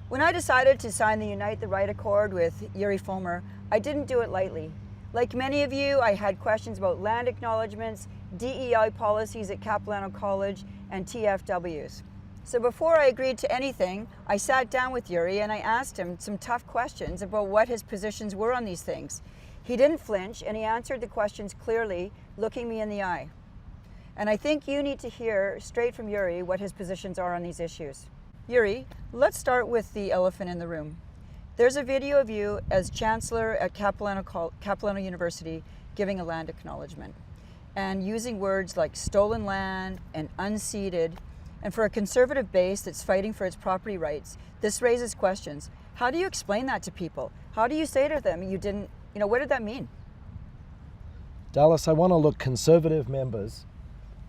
When I decided to sign the Unite the Right Accord with Yuri Fulmer, I didn't do it lightly. Like many of you, I had questions about land acknowledgments, DEI policies at Capilano College, and TFWs. So before I agreed to anything, I sat down with Yuri and I asked him some tough questions about what his positions were on these things. He didn't flinch and he answered the questions clearly, looking me in the eye. And I think you need to hear straight from Yuri what his positions are on these issues. Yuri, let's start with the elephant in the room. There's a video of you as Chancellor at Capilano University giving a land acknowledgement and using words like stolen land and unceded. And for a conservative base that's fighting for its property rights, this raises questions. How do you explain that to people? How do you say to them you didn't, what did that mean? Dallas, I want to look conservative members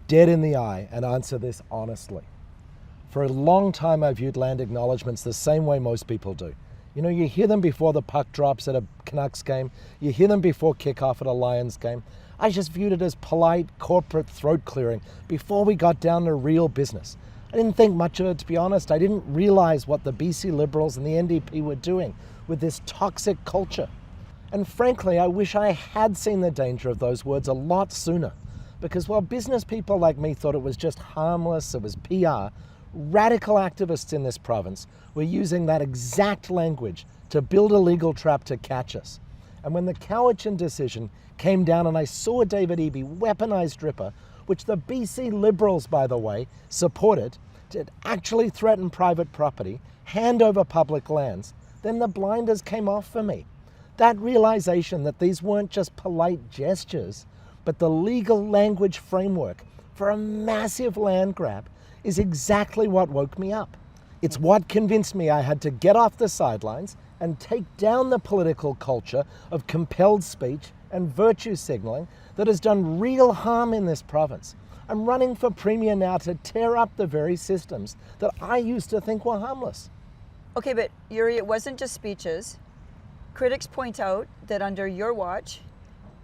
dead in the eye and answer this honestly. For a long time, I viewed land acknowledgements the same way most people do. You hear them before the puck drops at a Canucks game. You hear them before kickoff at a Lions game. I just viewed it as polite corporate throat clearing before we got down to real business. I didn't think much of it, to be honest. I didn't realize what the BC Liberals and the NDP were doing with this toxic culture. And frankly, I wish I had seen the danger of those words a lot sooner. Because while business people like me thought it was just harmless, it was PR, radical activists in this province were using that exact language to build a legal trap to catch us. And when the Cowichan decision came down and I saw David Eby weaponize Dripper, which the BC Liberals, by the way, supported, to actually threaten private property, hand over public lands, then the blinders came off for me. That realization that these weren't just polite gestures, but the legal language framework for a massive land grab is exactly what woke me up. It's what convinced me I had to get off the sidelines and take down the political culture of compelled speech and virtue signaling that has done real harm in this province. I'm running for Premier now to tear up the very systems that I used to think were harmless. Okay, but Yuri, it wasn't just speeches. Critics point out that under your watch,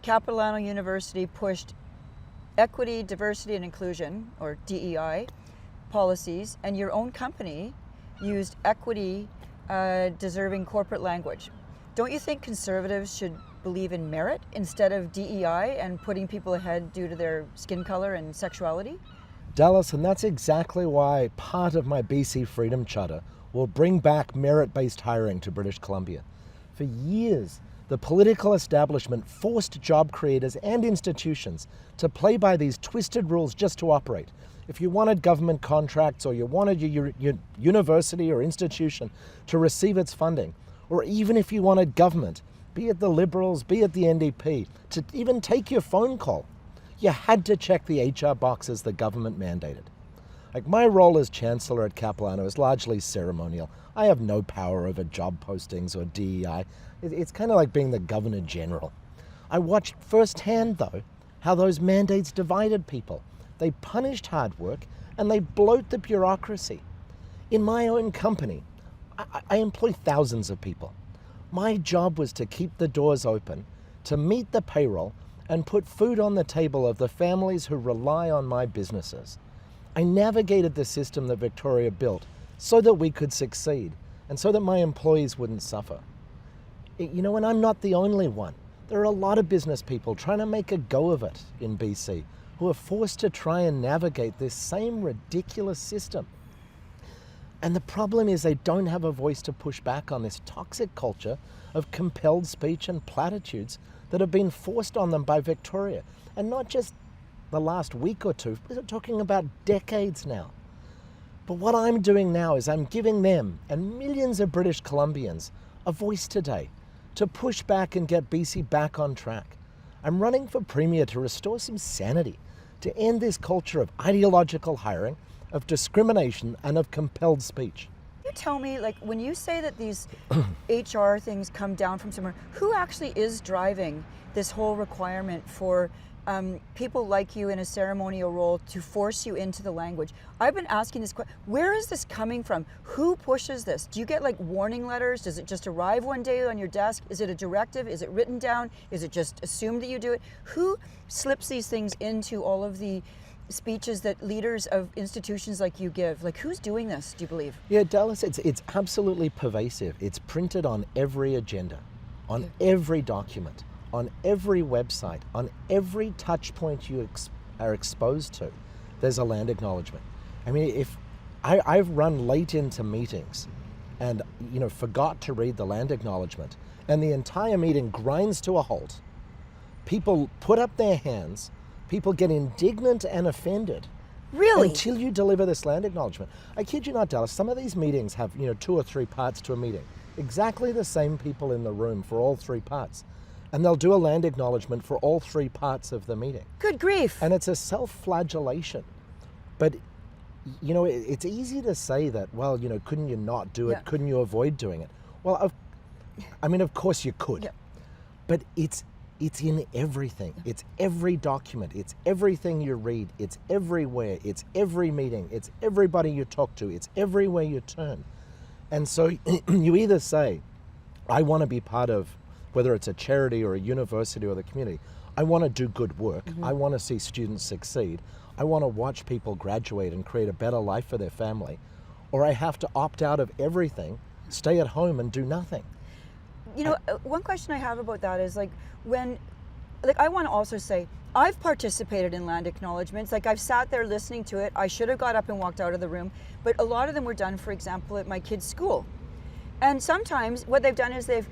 Capilano University pushed equity, diversity, and inclusion, or DEI, policies, and your own company used equity deserving corporate language. Don't you think conservatives should believe in merit instead of DEI and putting people ahead due to their skin color and sexuality? Dallas, and that's exactly why part of my BC Freedom Charter will bring back merit-based hiring to British Columbia. For years, the political establishment forced job creators and institutions to play by these twisted rules just to operate. If you wanted government contracts or you wanted your university or institution to receive its funding, or even if you wanted government, be it the Liberals, be it the NDP, to even take your phone call, you had to check the HR boxes the government mandated. Like, my role as Chancellor at Capilano is largely ceremonial. I have no power over job postings or DEI. It's kind of like being the Governor General. I watched firsthand, though, how those mandates divided people. They punished hard work and they bloat the bureaucracy. In my own company, I employ thousands of people. My job was to keep the doors open, to meet the payroll, and put food on the table of the families who rely on my businesses. I navigated the system that Victoria built so that we could succeed and so that my employees wouldn't suffer. And I'm not the only one. There are a lot of business people trying to make a go of it in BC who are forced to try and navigate this same ridiculous system. And the problem is they don't have a voice to push back on this toxic culture of compelled speech and platitudes that have been forced on them by Victoria. And not just the last week or two, we're talking about decades now. But what I'm doing now is I'm giving them and millions of British Columbians a voice today to push back and get BC back on track. I'm running for Premier to restore some sanity, to end this culture of ideological hiring, of discrimination, and of compelled speech. You tell me, when you say that these HR things come down from somewhere, who actually is driving this whole requirement for people like you in a ceremonial role to force you into the language? I've been asking this question. Where is this coming from? Who pushes this? Do you get warning letters? Does it just arrive one day on your desk? Is it a directive? Is it written down? Is it just assumed that you do it? Who slips these things into all of the speeches that leaders of institutions like you give? Like, who's doing this, do you believe? Yeah, Dallas, it's absolutely pervasive. It's printed on every agenda, on every document, on every website, on every touch point you are exposed to. There's a land acknowledgement. I mean, if I've run late into meetings and, forgot to read the land acknowledgement, and the entire meeting grinds to a halt. People put up their hands, people get indignant and offended. Really? Until you deliver this land acknowledgement. I kid you not, Dallas, some of these meetings have, 2 or 3 parts to a meeting. Exactly the same people in the room for all 3 parts. And they'll do a land acknowledgement for all 3 parts of the meeting. Good grief. And it's a self-flagellation. But, it's easy to say that, well, couldn't you not do it? Yeah. Couldn't you avoid doing it? Well, of course you could. Yeah. But it's in everything. It's every document. It's everything you read. It's everywhere. It's every meeting. It's everybody you talk to. It's everywhere you turn. And so you either say, I want to be part of, whether it's a charity or a university or the community, I want to do good work. I want to see students succeed. I want to watch people graduate and create a better life for their family. Or I have to opt out of everything, stay at home and do nothing. One question I have about that is I want to also say, I've participated in land acknowledgements. Like, I've sat there listening to it. I should have got up and walked out of the room, but a lot of them were done, for example, at my kids' school. And sometimes what they've done is they've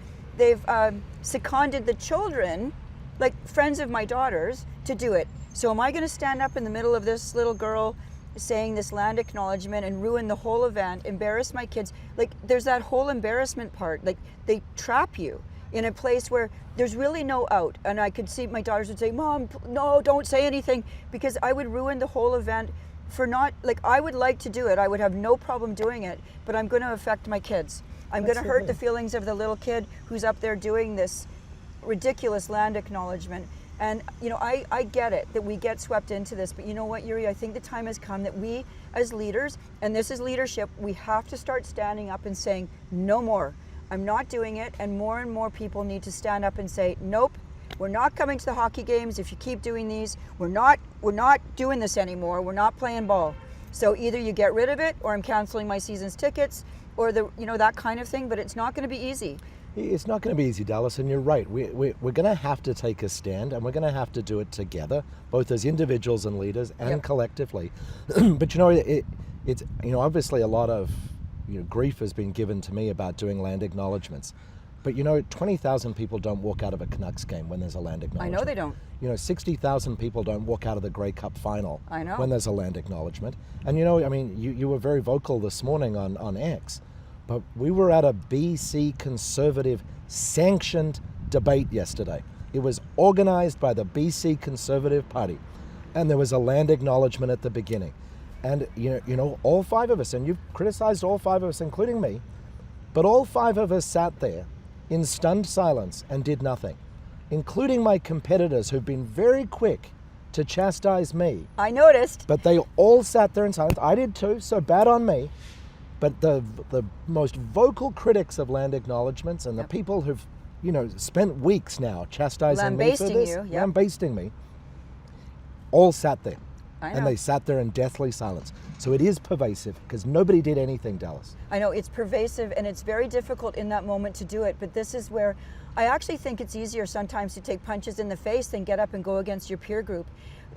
seconded the children, like friends of my daughters, to do it. So am I going to stand up in the middle of this little girl saying this land acknowledgement and ruin the whole event, embarrass my kids? Like, there's that whole embarrassment part. Like, they trap you in a place where there's really no out. And I could see my daughters would say, Mom, no, don't say anything, because I would ruin the whole event for not, like, I would like to do it. I would have no problem doing it, but I'm going to affect my kids. I'm going to hurt the feelings of the little kid who's up there doing this ridiculous land acknowledgement. And, I get it that we get swept into this, but you know what, Yuri, I think the time has come that we as leaders, and this is leadership, we have to start standing up and saying, no more. I'm not doing it. And more people need to stand up and say, nope, we're not coming to the hockey games if you keep doing these. We're not doing this anymore. We're not playing ball. So either you get rid of it, or I'm canceling my season's tickets, or that kind of thing, but it's not going to be easy. It's not going to be easy, Dallas, and you're right. We're going to have to take a stand, and we're going to have to do it together, both as individuals and leaders and collectively. But it's obviously a lot of grief has been given to me about doing land acknowledgements. But 20,000 people don't walk out of a Canucks game when there's a land acknowledgement. I know they don't. 60,000 people don't walk out of the Grey Cup final I know. when there's a land acknowledgement. And you were very vocal this morning on X. But we were at a BC Conservative sanctioned debate yesterday. It was organized by the BC Conservative Party, and there was a land acknowledgement at the beginning. And all 5 of us, and you've criticized all 5 of us, including me, but all 5 of us sat there in stunned silence and did nothing, including my competitors who've been very quick to chastise me. I noticed. But they all sat there in silence. I did too, so bad on me. But the most vocal critics of land acknowledgements and the people who've, spent weeks now chastising me for this, lambasting me, all sat there. I know. And they sat there in deathly silence. So it is pervasive because nobody did anything, Dallas. I know, it's pervasive, and it's very difficult in that moment to do it. But this is where I actually think it's easier sometimes to take punches in the face than get up and go against your peer group.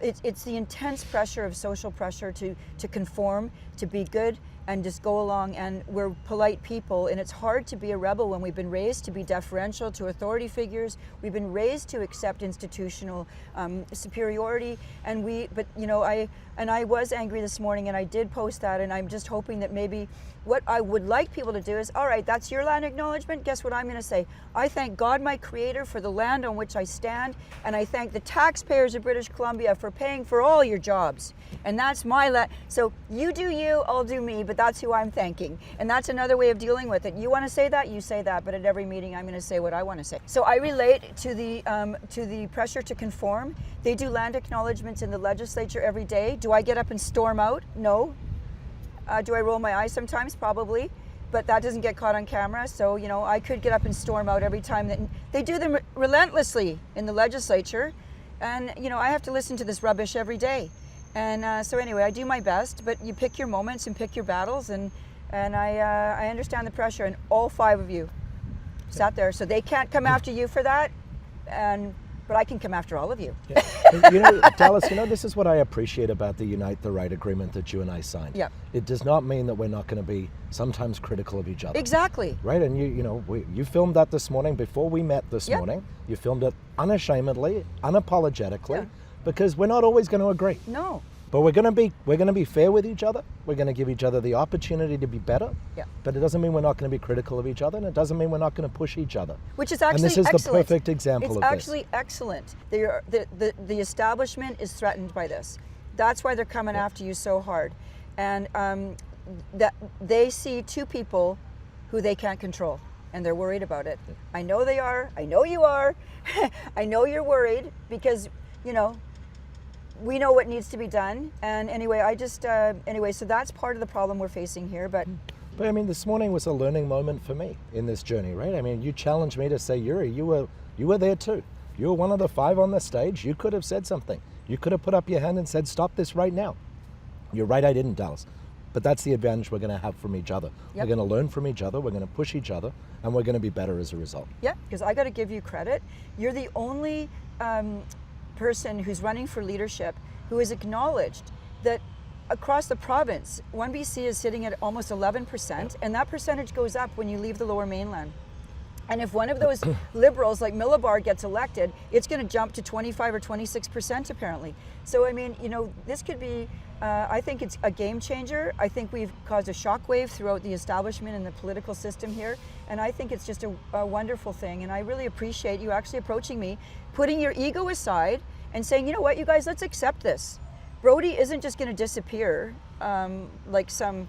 It's the intense pressure of social pressure to conform, to be good, and just go along, and we're polite people, and it's hard to be a rebel when we've been raised to be deferential to authority figures. We've been raised to accept institutional superiority, and I was angry this morning, and I did post that, and I'm just hoping that maybe what I would like people to do is, all right, that's your land acknowledgement. Guess what I'm going to say? I thank God, my Creator, for the land on which I stand, and I thank the taxpayers of British Columbia for paying for all your jobs. And that's my land. So you do you, I'll do me, but that's who I'm thanking. And that's another way of dealing with it. You want to say that, you say that, but at every meeting I'm going to say what I want to say. So I relate to the pressure to conform. They do land acknowledgements in the legislature every day. Do I get up and storm out? No. Do I roll my eyes sometimes? Probably. But that doesn't get caught on camera. So, I could get up and storm out every time. That they do them relentlessly in the legislature. And, I have to listen to this rubbish every day. And so anyway, I do my best, but you pick your moments and pick your battles, and I understand the pressure, and all 5 of you sat there, so they can't come after you for that, but I can come after all of you. Yeah. Dallas, this is what I appreciate about the Unite the Right agreement that you and I signed. Yeah. It does not mean that we're not going to be sometimes critical of each other. Exactly. Right, and you filmed that this morning before we met this Yep. morning. You filmed it unashamedly, unapologetically, Yeah. because we're not always going to agree. No. But we're going to be fair with each other. We're going to give each other the opportunity to be better. Yeah. But it doesn't mean we're not going to be critical of each other, and it doesn't mean we're not going to push each other. Which is actually and this is excellent. the perfect example of It's actually excellent. The establishment is threatened by this. That's why they're coming after you so hard. And that they see 2 people who they can't control, and they're worried about it. I know they are. I know you are. I know you're worried because, we know what needs to be done. And anyway, so that's part of the problem we're facing here. But I mean, this morning was a learning moment for me in this journey, right? I mean, you challenged me to say, Yuri, you were there too. You were one of the 5 on the stage. You could have said something. You could have put up your hand and said, stop this right now. You're right, I didn't, Dallas. But that's the advantage we're going to have from each other. Yep. We're going to learn from each other. We're going to push each other, and we're going to be better as a result. yeah, because I got to give you credit. You're the only person who's running for leadership who has acknowledged that across the province, 1BC is sitting at almost 11%, and that percentage goes up when you leave the Lower Mainland. And if one of those liberals like Millibar gets elected, it's going to jump to 25 or 26% apparently. So I mean, this could be, I think it's a game changer. I think we've caused a shockwave throughout the establishment and the political system here. And I think it's just a wonderful thing. And I really appreciate you actually approaching me, putting your ego aside and saying, you know what, you guys, let's accept this. Brodie isn't just going to disappear like some,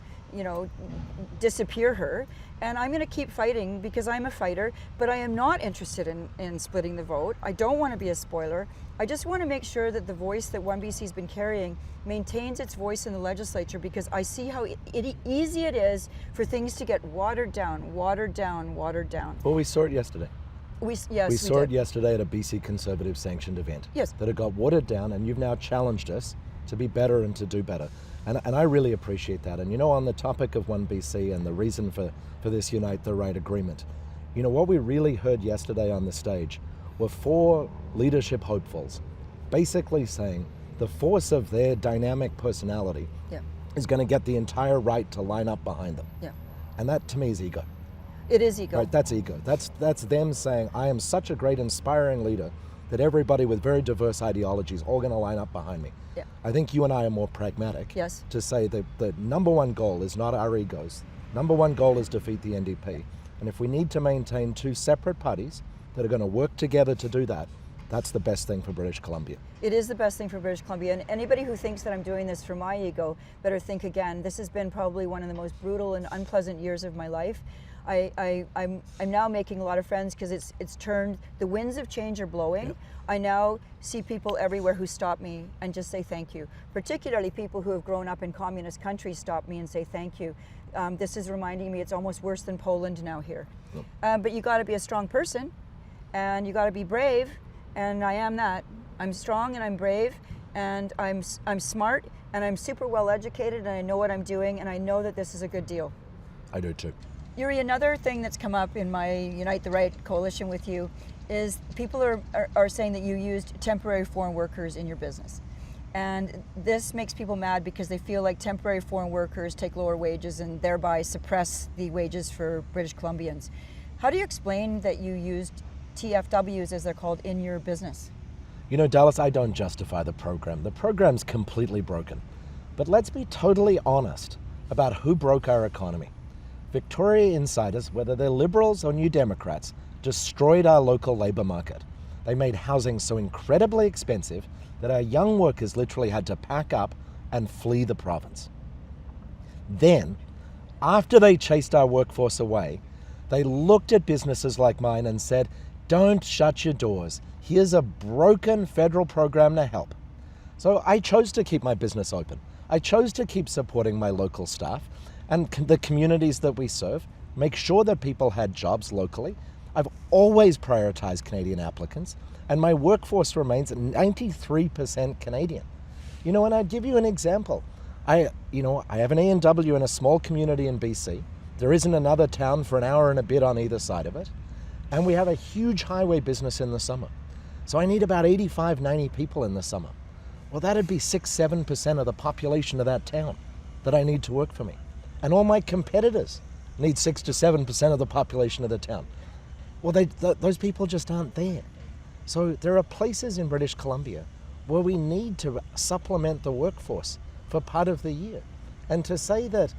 disappear her. And I'm going to keep fighting because I'm a fighter, but I am not interested in splitting the vote. I don't want to be a spoiler. I just want to make sure that the voice that 1BC's been carrying maintains its voice in the legislature, because I see how easy it is for things to get watered down. Well, we saw it yesterday. We saw it did. yesterday at a BC Conservative sanctioned event. Yes. That it got watered down, and you've now challenged us to be better and to do better. And I really appreciate that. And on the topic of 1BC and the reason for this Unite the Right agreement, what we really heard yesterday on the stage were 4 leadership hopefuls basically saying the force of their dynamic personality is going to get the entire right to line up behind them. Yeah. And that to me is ego. It is ego. Right, that's ego. That's them saying, I am such a great inspiring leader that everybody with very diverse ideologies all going to line up behind me. Yeah. I think you and I are more pragmatic. Yes. To say that the number one goal is not our egos. Number one goal is defeat the NDP. And if we need to maintain 2 separate parties that are going to work together to do that, that's the best thing for British Columbia. It is the best thing for British Columbia. And anybody who thinks that I'm doing this for my ego better think again. This has been probably one of the most brutal and unpleasant years of my life. I'm now making a lot of friends because it's turned, the winds of change are blowing. Yep. I now see people everywhere who stop me and just say thank you. Particularly people who have grown up in communist countries stop me and say thank you. This is reminding me it's almost worse than Poland now here. Yep. But you got to be a strong person, and you got to be brave, and I am that. I'm strong and I'm brave, and I'm smart, and I'm super well educated, and I know what I'm doing, and I know that this is a good deal. I do too. Yuri, another thing that's come up in my Unite the Right coalition with you is people are saying that you used temporary foreign workers in your business. And this makes people mad because they feel like temporary foreign workers take lower wages and thereby suppress the wages for British Columbians. How do you explain that you used TFWs, as they're called, in your business? Dallas, I don't justify the program. The program's completely broken. But let's be totally honest about who broke our economy. Victoria insiders, whether they're Liberals or New Democrats, destroyed our local labour market. They made housing so incredibly expensive that our young workers literally had to pack up and flee the province. Then, after they chased our workforce away, they looked at businesses like mine and said, don't shut your doors. Here's a broken federal program to help. So I chose to keep my business open. I chose to keep supporting my local staff and the communities that we serve, make sure that people had jobs locally. I've always prioritized Canadian applicants, and my workforce remains 93% Canadian. And I'd give you an example. I have an A&W in a small community in BC. There isn't another town for an hour and a bit on either side of it. And we have a huge highway business in the summer. So I need about 85, 90 people in the summer. Well, that'd be 6-7% of the population of that town that I need to work for me. And all my competitors need 6 to 7% of the population of the town. Well, those people just aren't there. So there are places in British Columbia where we need to supplement the workforce for part of the year. And to say that,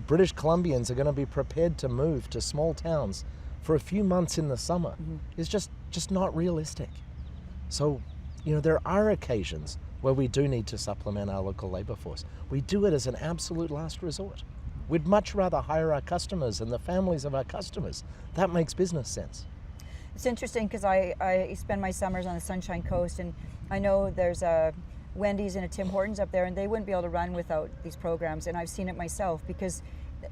British Columbians are going to be prepared to move to small towns for a few months in the summer is just not realistic. So, there are occasions where we do need to supplement our local labor force. We do it as an absolute last resort. We'd much rather hire our customers and the families of our customers. That makes business sense. It's interesting because I spend my summers on the Sunshine Coast, and I know there's a Wendy's and a Tim Hortons up there, and they wouldn't be able to run without these programs. And I've seen it myself because,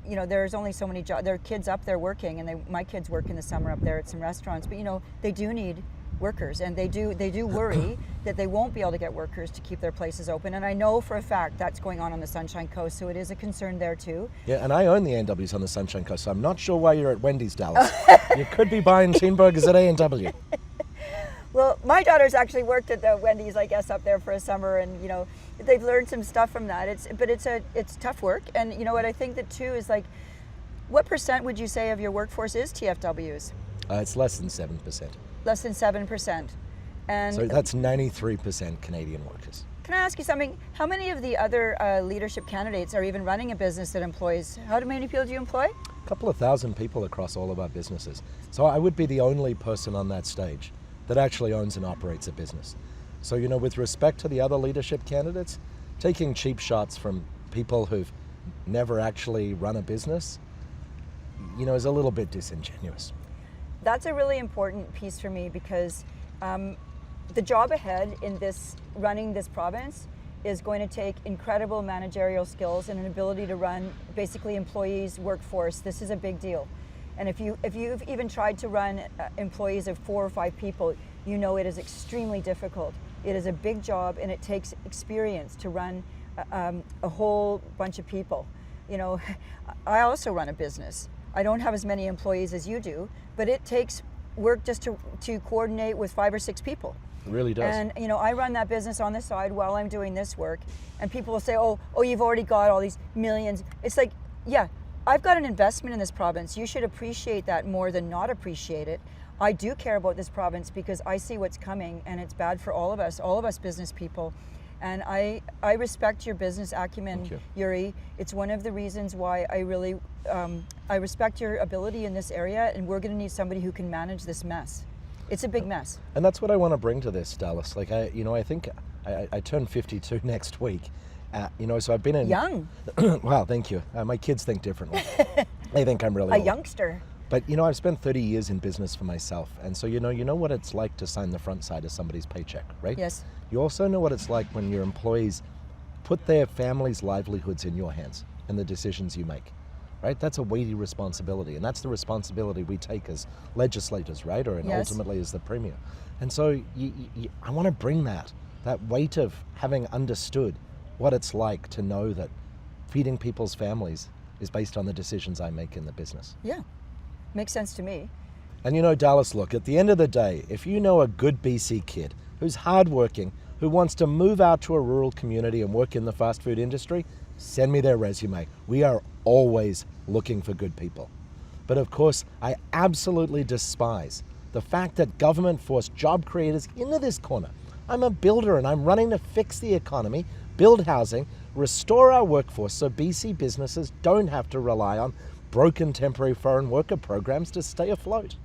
there's only so many jobs. There are kids up there working, and my kids work in the summer up there at some restaurants. But they do need workers, and they do worry that they won't be able to get workers to keep their places open. And I know for a fact that's going on the Sunshine Coast, so it is a concern there too. Yeah, and I own the A&Ws on the Sunshine Coast, so I'm not sure why you're at Wendy's, Dallas. You could be buying teen burgers at A&W. Well, my daughter's actually worked at the Wendy's, I guess, up there for a summer, and they've learned some stuff from that. It's tough work, and what I think that too is like, what percent would you say of your workforce is TFWs? It's less than 7%. Less than 7%, and so that's 93% Canadian workers. Can I ask you something? How many of the other leadership candidates are even running a business that employs? How many people do you employ? A couple of thousand people across all of our businesses. So I would be the only person on that stage that actually owns and operates a business. So, with respect to the other leadership candidates, taking cheap shots from people who've never actually run a business, is a little bit disingenuous. That's a really important piece for me because the job ahead in running this province is going to take incredible managerial skills and an ability to run basically employees' workforce. This is a big deal. And if you've even tried to run employees of 4 or 5 people, it is extremely difficult. It is a big job, and it takes experience to run a whole bunch of people. I also run a business. I don't have as many employees as you do, but it takes work just to coordinate with 5 or 6 people. It really does. And I run that business on the side while I'm doing this work, and people will say, oh, you've already got all these millions. It's like, yeah, I've got an investment in this province. You should appreciate that more than not appreciate it. I do care about this province because I see what's coming, and it's bad for all of us business people. And I respect your business acumen, Yuri. It's one of the reasons why I really I respect your ability in this area, and we're going to need somebody who can manage this mess. It's a big mess. And that's what I want to bring to this, Dallas. Like I think I turn 52 next week. So I've been in... Young. Wow, thank you. My kids think differently. They think I'm really a old. youngster. But, I've spent 30 years in business for myself. And so, you know what it's like to sign the front side of somebody's paycheck, right? Yes. You also know what it's like when your employees put their families' livelihoods in your hands and the decisions you make, right? That's a weighty responsibility. And that's the responsibility we take as legislators, right? And yes. ultimately as the Premier. And so I want to bring that weight of having understood what it's like to know that feeding people's families is based on the decisions I make in the business. Yeah, makes sense to me. And Dallas, look, at the end of the day, if you know a good BC kid who's hardworking, who wants to move out to a rural community and work in the fast food industry, send me their resume. We are always looking for good people. But of course, I absolutely despise the fact that government forced job creators into this corner. I'm a builder and I'm running to fix the economy, build housing, restore our workforce so BC businesses don't have to rely on broken temporary foreign worker programs to stay afloat.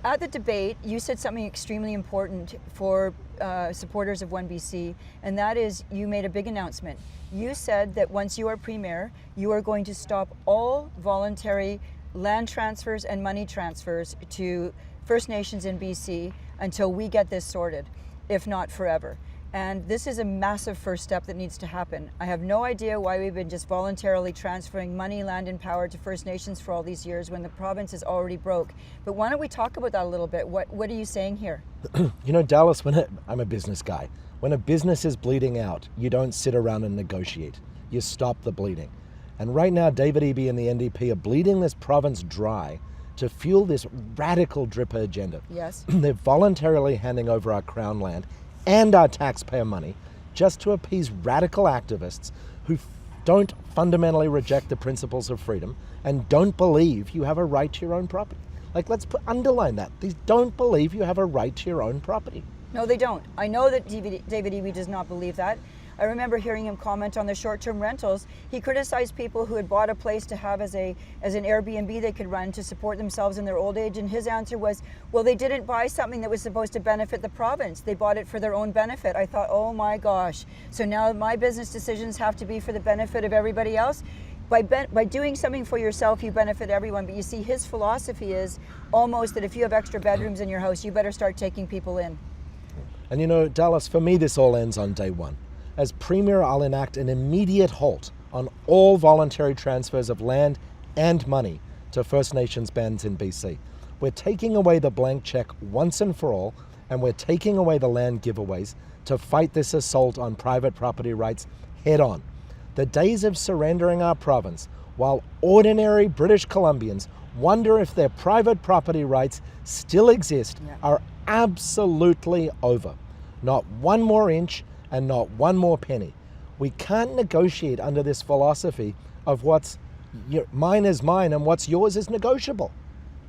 At the debate, you said something extremely important for supporters of 1BC, and that is you made a big announcement. You said that once you are Premier, you are going to stop all voluntary land transfers and money transfers to First Nations in BC until we get this sorted, if not forever. And this is a massive first step that needs to happen. I have no idea why we've been just voluntarily transferring money, land, and power to First Nations for all these years when the province is already broke. But why don't we talk about that a little bit? What are you saying here? You know, Dallas, I'm a business guy. When a business is bleeding out, you don't sit around and negotiate. You stop the bleeding. And right now, David Eby and the NDP are bleeding this province dry to fuel this radical dripper agenda. Yes. They're voluntarily handing over our crown land and our taxpayer money just to appease radical activists who don't fundamentally reject the principles of freedom and don't believe you have a right to your own property. Like, underline that. They don't believe you have a right to your own property. No, they don't. I know that David Eby does not believe that. I remember hearing him comment on the short-term rentals. He criticized people who had bought a place to have as an Airbnb they could run to support themselves in their old age, and his answer was, well, they didn't buy something that was supposed to benefit the province. They bought it for their own benefit. I thought, oh my gosh. So now my business decisions have to be for the benefit of everybody else? By doing something for yourself, you benefit everyone. But you see, his philosophy is almost that if you have extra bedrooms in your house, you better start taking people in. And you know, Dallas, for me, this all ends on day one. As Premier, I'll enact an immediate halt on all voluntary transfers of land and money to First Nations bands in BC. We're taking away the blank check once and for all, and we're taking away the land giveaways to fight this assault on private property rights head on. The days of surrendering our province while ordinary British Columbians wonder if their private property rights still exist are absolutely over. Not one more inch and not one more penny. We can't negotiate under this philosophy of what's mine is mine and what's yours is negotiable.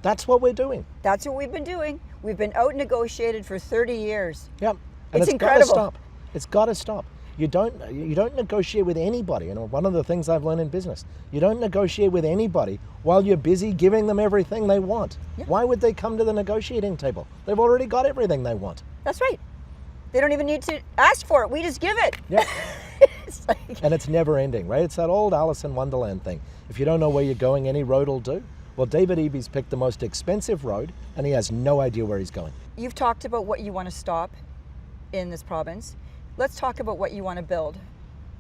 That's what we're doing. That's what we've been doing. We've been out negotiated for 30 years. Yep. And It's gotta incredible. stop. It's got to stop. You don't negotiate with anybody. You know, one of the things I've learned in business, you don't negotiate with anybody while you're busy giving them everything they want. Yeah. Why would they come to the negotiating table? They've already got everything they want. That's right. They don't even need to ask for it. We just give it. Yeah. It's like, And it's never ending, right? It's that old Alice in Wonderland thing. If you don't know where you're going, any road will do. Well, David Eby's picked the most expensive road, and he has no idea where he's going. you've talked about what you want to stop in this province. Let's talk about what you want to build.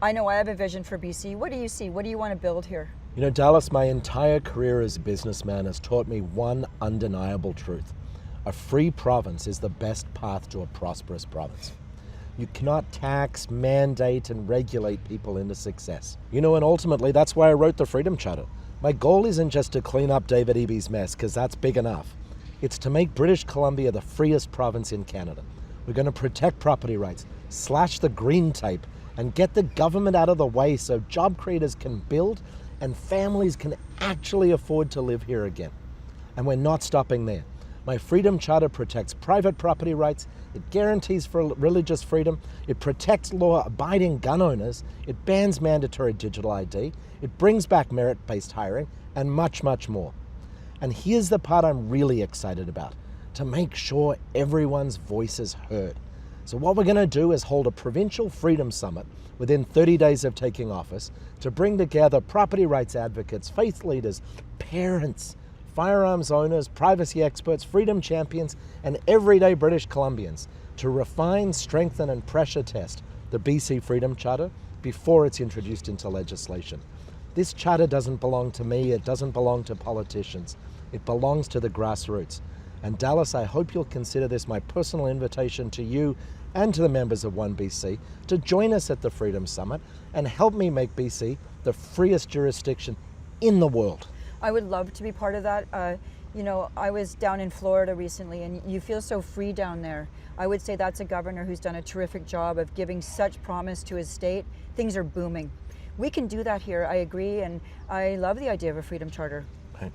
I know I have a vision for BC. What do you see? What do you want to build here? You know, Dallas, my entire career as a businessman has taught me one undeniable truth. A free province is the best path to a prosperous province. You cannot tax, mandate, and regulate people into success. You know, and ultimately, that's why I wrote the Freedom Charter. My goal isn't just to clean up David Eby's mess, because that's big enough. It's to make British Columbia the freest province in Canada. We're going to protect property rights, slash the green tape, and get the government out of the way so job creators can build and families can actually afford to live here again. And we're not stopping there. My Freedom Charter protects private property rights, it guarantees for religious freedom, it protects law-abiding gun owners, it bans mandatory digital ID, it brings back merit-based hiring, and much, much more. And here's the part I'm really excited about, to make sure everyone's voice is heard. So what we're going to do is hold a provincial freedom summit within 30 days of taking office to bring together property rights advocates, faith leaders, parents, firearms owners, privacy experts, freedom champions, and everyday British Columbians to refine, strengthen, and pressure test the BC Freedom Charter before it's introduced into legislation. This charter doesn't belong to me, it doesn't belong to politicians, it belongs to the grassroots. And Dallas, I hope you'll consider this my personal invitation to you and to the members of 1BC to join us at the Freedom Summit and help me make BC the freest jurisdiction in the world. I would love to be part of that. You know, I was down in Florida recently, and you feel so free down there. I would say that's a governor who's done a terrific job of giving such promise to his state. Things are booming. We can do that here, I agree, and I love the idea of a Freedom Charter.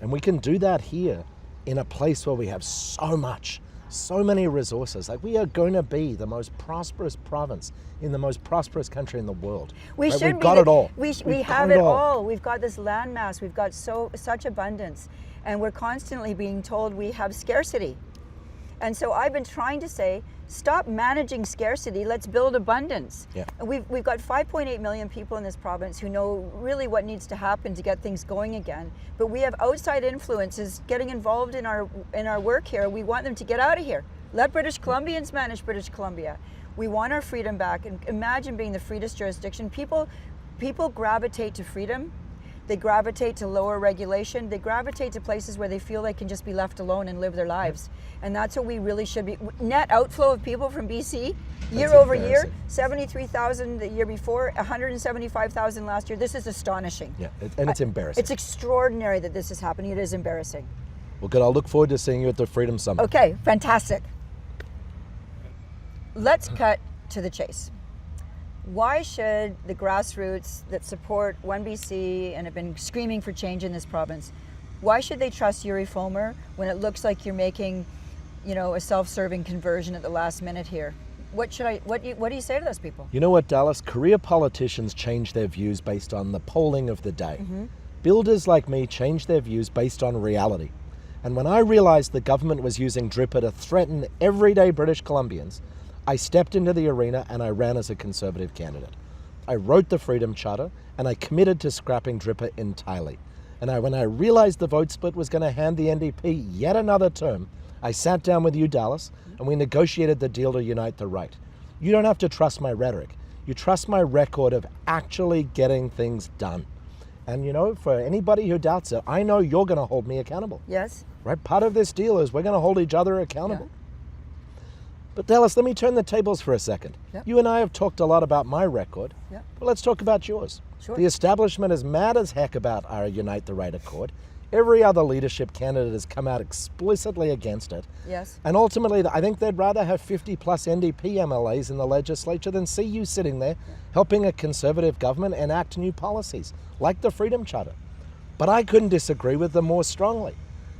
And we can do that here in a place where we have so many resources. Like, we are going to be the most prosperous province in the most prosperous country in the world. We right? should We've got it all. We We've have got it all. We've got this landmass. We've got such abundance, and we're constantly being told we have scarcity. And so I've been trying to say, stop managing scarcity. Let's build abundance. Yeah. We've got 5.8 million people in this province who know really what needs to happen to get things going again. But we have outside influences getting involved in our work here. We want them to get out of here. Let British Columbians manage British Columbia. We want our freedom back. And imagine being the freest jurisdiction. People gravitate to freedom. They gravitate to lower regulation. They gravitate to places where they feel they can just be left alone and live their lives. And that's what we really should be. Net outflow of people from BC, year over year, 73,000 the year before, 175,000 last year. This is astonishing. Yeah, and it's embarrassing. It's extraordinary that this is happening. It is embarrassing. Well, good. I'll look forward to seeing you at the Freedom Summit. Okay, fantastic. Let's cut to the chase. Why should the grassroots that support 1BC and have been screaming for change in this province, why should they trust Yuri Fulmer when it looks like you're making, a self-serving conversion at the last minute here? What do you say to those people? You know what, Dallas? Career politicians change their views based on the polling of the day. Mm-hmm. Builders like me change their views based on reality. And when I realized the government was using DRIPA to threaten everyday British Columbians, I stepped into the arena and I ran as a Conservative candidate. I wrote the Freedom Charter and I committed to scrapping DRIPA entirely. And when I realized the vote split was going to hand the NDP yet another term, I sat down with you, Dallas, and we negotiated the deal to unite the right. You don't have to trust my rhetoric. You trust my record of actually getting things done. And for anybody who doubts it, I know you're going to hold me accountable. Yes. Right? Part of this deal is we're going to hold each other accountable. Yeah. But Dallas, let me turn the tables for a second. Yep. You and I have talked a lot about my record. Yep. But let's talk about yours. Sure. The establishment is mad as heck about our Unite the Right Accord. Every other leadership candidate has come out explicitly against it. Yes. And ultimately, I think they'd rather have 50 plus NDP MLAs in the legislature than see you sitting there helping a Conservative government enact new policies, like the Freedom Charter. But I couldn't disagree with them more strongly.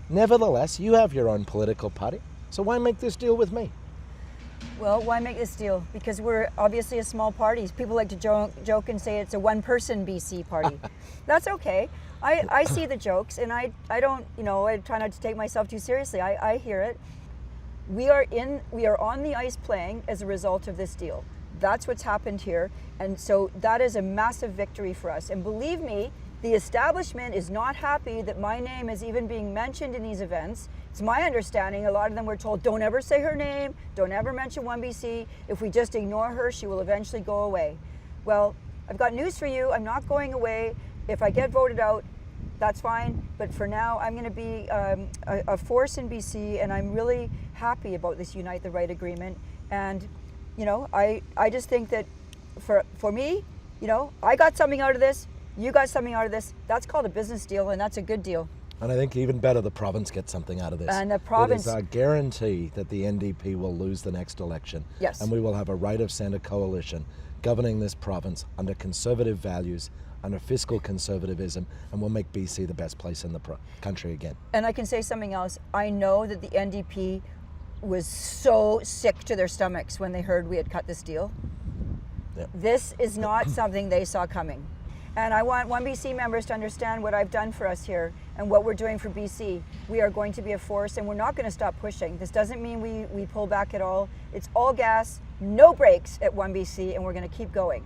Nevertheless, you have your own political party, so why make this deal with me? Well, why make this deal? Because we're obviously a small party. People like to joke and say it's a one-person BC party. That's okay. I see the jokes, and I don't, I try not to take myself too seriously. I hear it. We are on the ice playing as a result of this deal. That's what's happened here, and so that is a massive victory for us. And believe me, the establishment is not happy that my name is even being mentioned in these events. It's my understanding a lot of them were told, don't ever say her name, don't ever mention 1BC. If we just ignore her, she will eventually go away. Well, I've got news for you. I'm not going away. If I get voted out, that's fine. But for now, I'm going to be a force in BC, and I'm really happy about this Unite the Right agreement. And, I just think that for me, I got something out of this. You got something out of this. That's called a business deal, and that's a good deal. And I think even better, the province gets something out of this. And the province... It is a guarantee that the NDP will lose the next election. Yes. And we will have a right of centre coalition governing this province under Conservative values, under fiscal conservatism, and we'll make BC the best place in the country again. And I can say something else. I know that the NDP was so sick to their stomachs when they heard we had cut this deal. Yep. This is not something they saw coming. And I want 1BC members to understand what I've done for us here and what we're doing for BC. We are going to be a force, and we're not going to stop pushing. This doesn't mean we pull back at all. It's all gas, no brakes at 1BC, and we're going to keep going.